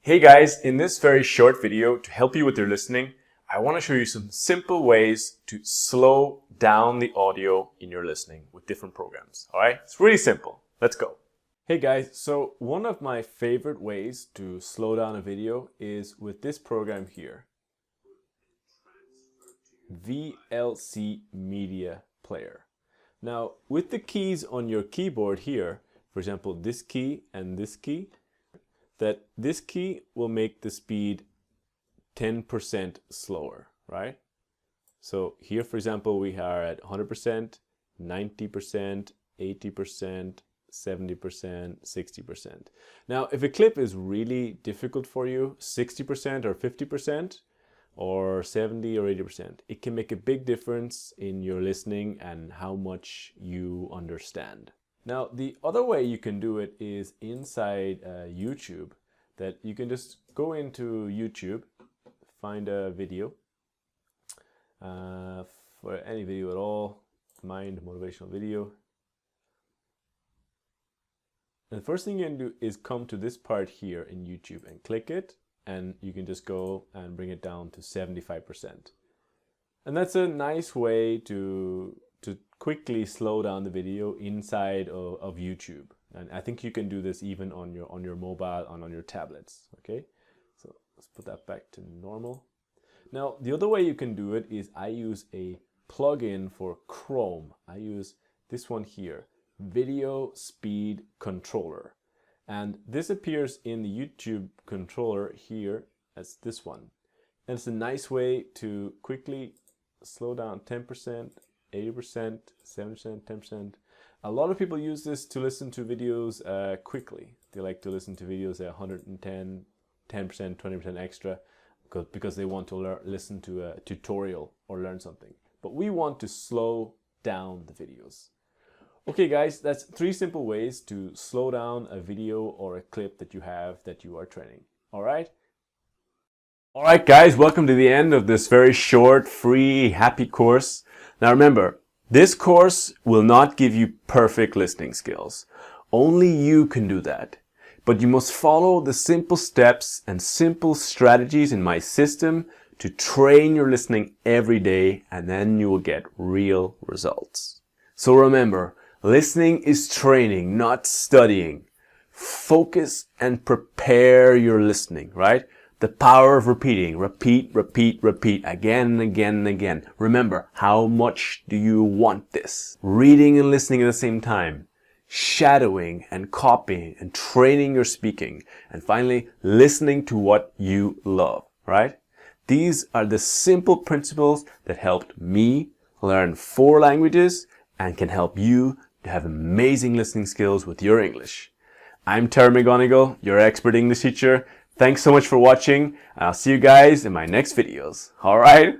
Hey guys, in this very short video to help you with your listening, I want to show you some simple ways to slow down the audio in your listening with different programs. All right, it's really simple. Let's go. Hey guys, so one of my favorite ways to slow down a video is with this program here, VLC Media Player. Now, with the keys on your keyboard here, for example, this key and this key, that this key will make the speed 10% slower, right? So here, for example, we are at 100%, 90%, 80%, 70%, 60%. Now, if a clip is really difficult for you, 60% or 50%, or 70 or 80%, it can make a big difference in your listening and how much you understand. Now, the other way you can do it is inside YouTube, that you can just go into YouTube, find a video, for any video at all, mind motivational video. And the first thing you can do is come to this part here in YouTube and click it, and you can just go and bring it down to 75%. And that's a nice way to quickly slow down the video inside of YouTube. And I think you can do this even on your mobile and on your tablets. Okay, so let's put that back to normal. Now, the other way you can do it is I use a plugin for Chrome. I use this one here, Video Speed Controller. And this appears in the YouTube controller here as this one. And it's a nice way to quickly slow down 10%, 80%, 70%, 10%. A lot of people use this to listen to videos quickly. They like to listen to videos at 110, 10%, 20% extra because they want to listen to a tutorial or learn something. But we want to slow down the videos. Okay guys, that's 3 simple ways to slow down a video or a clip that you have that you are training. Alright? Alright guys, welcome to the end of this very short, free, happy course. Now remember, this course will not give you perfect listening skills. Only you can do that. But you must follow the simple steps and simple strategies in my system to train your listening every day, and then you will get real results. So remember, listening is training, not studying. Focus and prepare your listening, right? The power of repeating. Repeat, repeat, repeat again and again and again. Remember, how much do you want this? Reading and listening at the same time. Shadowing and copying and training your speaking. And finally, listening to what you love, right? These are the simple principles that helped me learn 4 languages and can help you to have amazing listening skills with your English. I'm Terry McGonigal, your expert English teacher. Thanks so much for watching. I'll see you guys in my next videos. Alright?